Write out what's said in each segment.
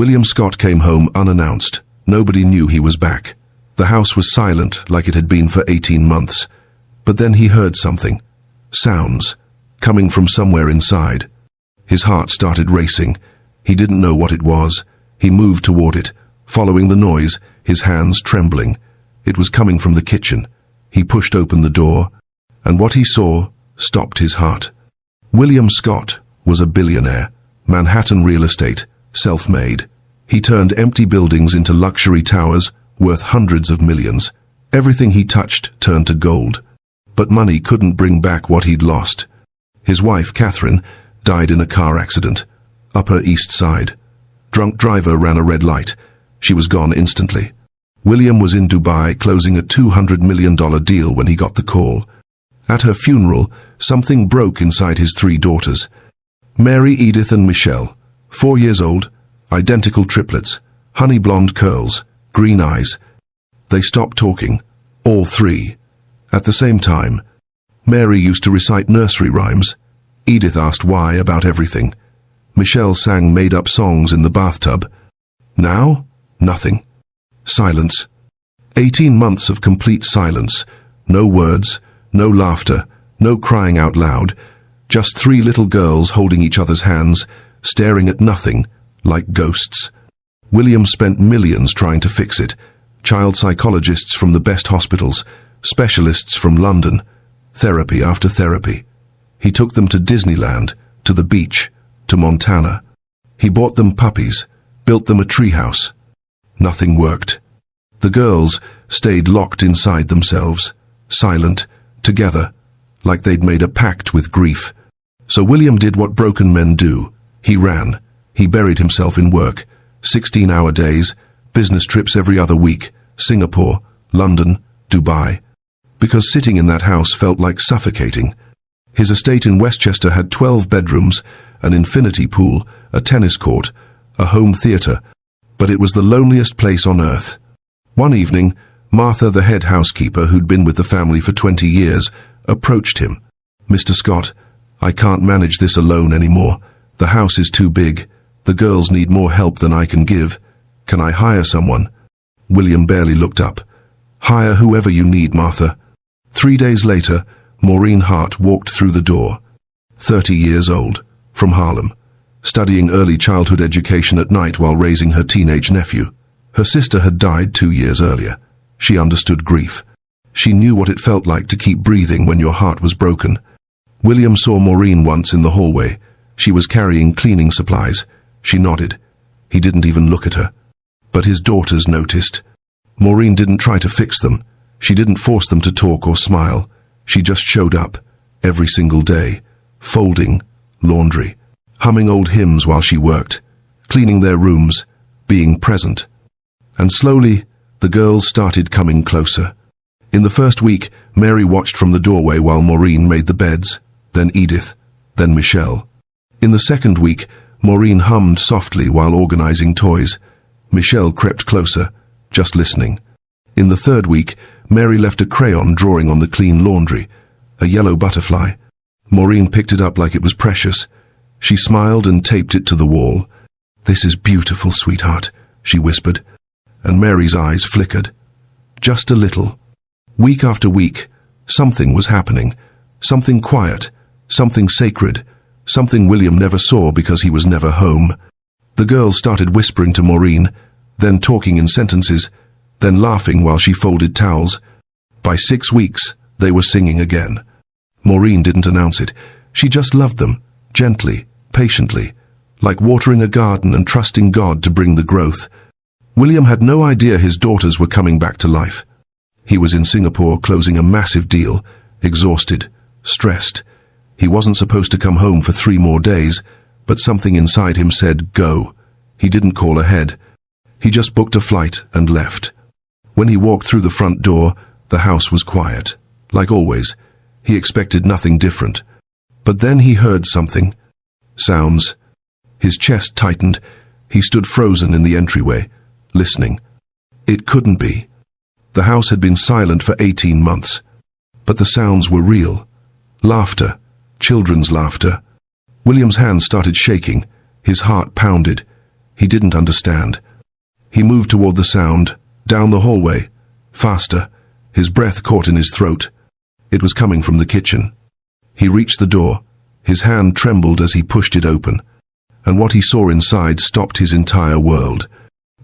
William Scott came home unannounced. Nobody knew he was back. The house was silent, like it had been for 18 months. But then he heard something. Sounds, coming from somewhere inside. His heart started racing. He didn't know what it was. He moved toward it, following the noise, his hands trembling. It was coming from the kitchen. He pushed open the door, and what he saw stopped his heart. William Scott was a billionaire, Manhattan real estate, self-made. He turned empty buildings into luxury towers worth hundreds of millions. Everything he touched turned to gold. But money couldn't bring back what he'd lost. His wife, Catherine, died in a car accident, Upper East Side. Drunk driver ran a red light. She was gone instantly. William was in Dubai closing a $200 million deal when he got the call. At her funeral, something broke inside his 3 daughters. Mary, Edith and Michelle, 4 years old, identical triplets, honey blonde curls, green eyes. They stopped talking, all 3. At the same time, Mary used to recite nursery rhymes. Edith asked why about everything. Michelle sang made-up songs in the bathtub. Now, nothing. Silence. 18 months of complete silence. No words, no laughter, no crying out loud. Just 3 little girls holding each other's hands, staring at nothing, like ghosts. William spent millions trying to fix it. Child psychologists from the best hospitals, specialists from London, therapy after therapy. He took them to Disneyland, to the beach, to Montana. He bought them puppies, built them a treehouse. Nothing worked. The girls stayed locked inside themselves, silent, together, like they'd made a pact with grief. So William did what broken men do. He ran. He buried himself in work. 16-hour days, business trips every other week, Singapore, London, Dubai. Because sitting in that house felt like suffocating. His estate in Westchester had 12 bedrooms, an infinity pool, a tennis court, a home theater, but it was the loneliest place on earth. One evening, Martha, the head housekeeper who'd been with the family for 20 years, approached him. "Mr. Scott, I can't manage this alone anymore. The house is too big. The girls need more help than I can give. Can I hire someone?" William barely looked up. "Hire whoever you need, Martha." 3 days later, Maureen Hart walked through the door. 30 years old, from Harlem, studying early childhood education at night while raising her teenage nephew. Her sister had died 2 years earlier. She understood grief. She knew what it felt like to keep breathing when your heart was broken. William saw Maureen once in the hallway. She was carrying cleaning supplies. She nodded. He didn't even look at her. But his daughters noticed. Maureen didn't try to fix them. She didn't force them to talk or smile. She just showed up, every single day, folding, laundry, humming old hymns while she worked, cleaning their rooms, being present. And slowly, the girls started coming closer. In the first week, Mary watched from the doorway while Maureen made the beds, then Edith, then Michelle. In the second week, Maureen hummed softly while organizing toys. Michelle crept closer, just listening. In the third week, Mary left a crayon drawing on the clean laundry, a yellow butterfly. Maureen picked it up like it was precious. She smiled and taped it to the wall. "This is beautiful, sweetheart," she whispered, and Mary's eyes flickered. Just a little. Week after week, something was happening. Something quiet, something sacred, something William never saw because he was never home. The girls started whispering to Maureen, then talking in sentences, then laughing while she folded towels. By 6 weeks, they were singing again. Maureen didn't announce it. She just loved them, gently, patiently, like watering a garden and trusting God to bring the growth. William had no idea his daughters were coming back to life. He was in Singapore closing a massive deal, exhausted, stressed. He wasn't supposed to come home for 3 more days, but something inside him said, go. He didn't call ahead. He just booked a flight and left. When he walked through the front door, the house was quiet. Like always, he expected nothing different. But then he heard something. Sounds. His chest tightened. He stood frozen in the entryway, listening. It couldn't be. The house had been silent for 18 months. But the sounds were real. Laughter. Children's laughter. William's hands started shaking. His heart pounded. He didn't understand. He moved toward the sound, down the hallway, faster, his breath caught in his throat. It was coming from the kitchen. He reached the door. His hand trembled as he pushed it open, and what he saw inside stopped his entire world.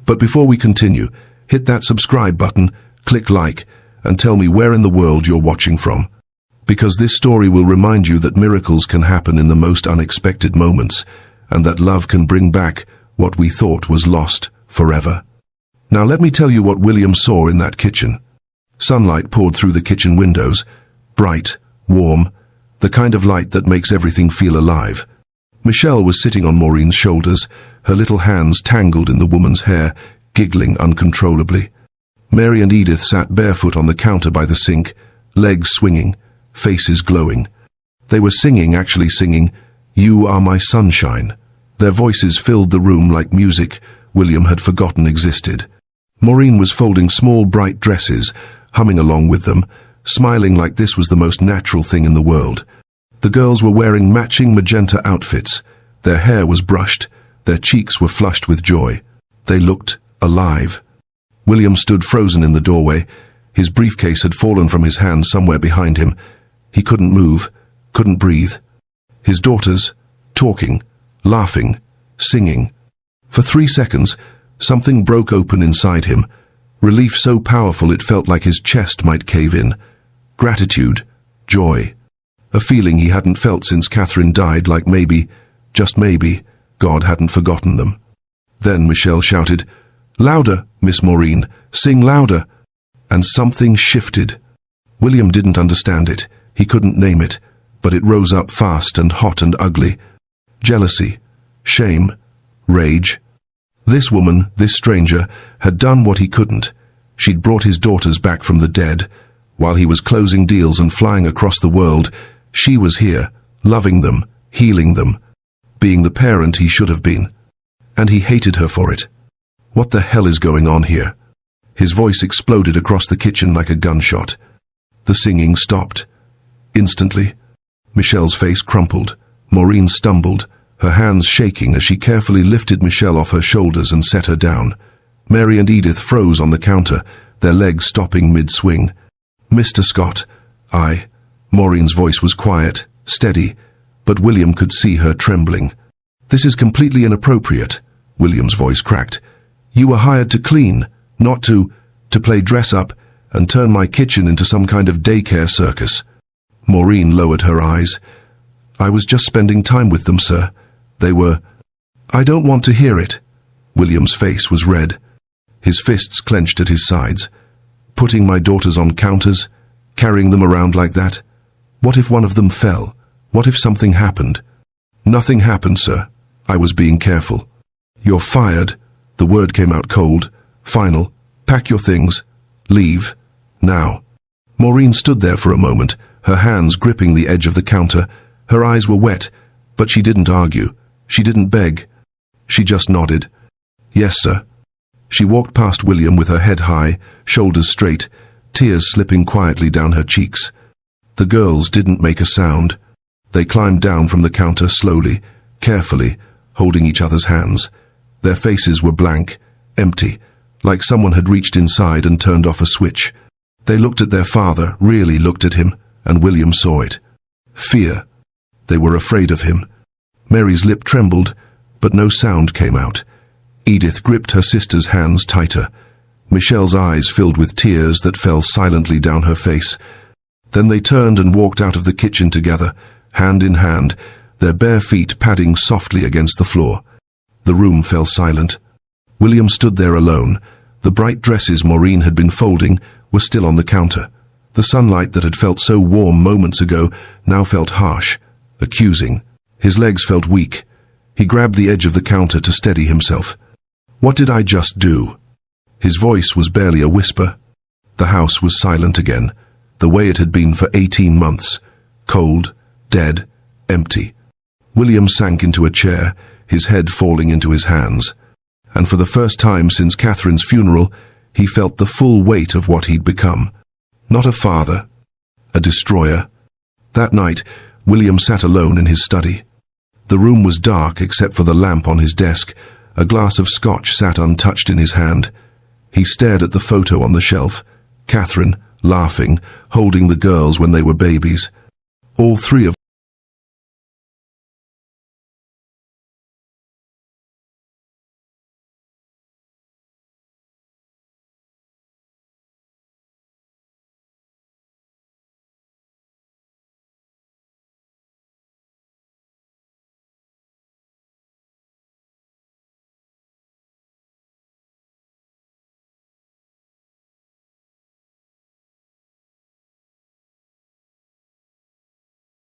But before we continue, hit that subscribe button, click like, and tell me where in the world you're watching from. Because this story will remind you that miracles can happen in the most unexpected moments, and that love can bring back what we thought was lost forever. Now let me tell you what William saw in that kitchen. Sunlight poured through the kitchen windows, bright, warm, the kind of light that makes everything feel alive. Michelle was sitting on Maureen's shoulders, her little hands tangled in the woman's hair, giggling uncontrollably. Mary and Edith sat barefoot on the counter by the sink, legs swinging, faces glowing. They were actually singing, "You Are My Sunshine." Their voices filled the room like music William had forgotten existed. Maureen was folding small bright dresses, humming along with them, smiling like this was the most natural thing in the world. The girls were wearing matching magenta outfits. Their hair was brushed, their cheeks were flushed with joy. They looked alive. William stood frozen in the doorway. His briefcase had fallen from his hand somewhere behind him. He couldn't move, couldn't breathe. His daughters, talking, laughing, singing. For 3 seconds, something broke open inside him. Relief so powerful it felt like his chest might cave in. Gratitude, joy. A feeling he hadn't felt since Catherine died, like maybe, just maybe, God hadn't forgotten them. Then Michelle shouted, "Louder, Miss Maureen, sing louder." And something shifted. William didn't understand it. He couldn't name it, but it rose up fast and hot and ugly. Jealousy, shame, rage. This woman, this stranger, had done what he couldn't. She'd brought his daughters back from the dead. While he was closing deals and flying across the world, she was here, loving them, healing them, being the parent he should have been. And he hated her for it. What the hell is going on here? His voice exploded across the kitchen like a gunshot. The singing stopped. Instantly, Michelle's face crumpled. Maureen stumbled, her hands shaking as she carefully lifted Michelle off her shoulders and set her down. Mary and Edith froze on the counter, their legs stopping mid-swing. "Mr. Scott, Maureen's voice was quiet, steady, but William could see her trembling. "This is completely inappropriate," William's voice cracked. "You were hired to clean, not to play dress-up and turn my kitchen into some kind of daycare circus." Maureen lowered her eyes. "I was just spending time with them, sir. They were—" "I don't want to hear it." William's face was red. His fists clenched at his sides. "Putting my daughters on counters? Carrying them around like that? What if one of them fell? What if something happened?" "Nothing happened, sir. I was being careful." "You're fired." The word came out cold, final. "Pack your things. Leave. Now." Maureen stood there for a moment, her hands gripping the edge of the counter. Her eyes were wet, but she didn't argue. She didn't beg. She just nodded. "Yes, sir." She walked past William with her head high, shoulders straight, tears slipping quietly down her cheeks. The girls didn't make a sound. They climbed down from the counter slowly, carefully, holding each other's hands. Their faces were blank, empty, like someone had reached inside and turned off a switch. They looked at their father, really looked at him, and William saw it. Fear. They were afraid of him. Mary's lip trembled, but no sound came out. Edith gripped her sister's hands tighter. Michelle's eyes filled with tears that fell silently down her face. Then they turned and walked out of the kitchen together, hand in hand, their bare feet padding softly against the floor. The room fell silent. William stood there alone. The bright dresses Maureen had been folding were still on the counter. The sunlight that had felt so warm moments ago now felt harsh, accusing. His legs felt weak. He grabbed the edge of the counter to steady himself. "What did I just do?" His voice was barely a whisper. The house was silent again, the way it had been for 18 months. Cold, dead, empty. William sank into a chair, his head falling into his hands. And for the first time since Catherine's funeral, he felt the full weight of what he'd become. Not a father, a destroyer. That night, William sat alone in his study. The room was dark except for the lamp on his desk, A glass of scotch sat untouched in his hand. He stared at the photo on the shelf. Catherine, laughing, holding the girls when they were babies. All three of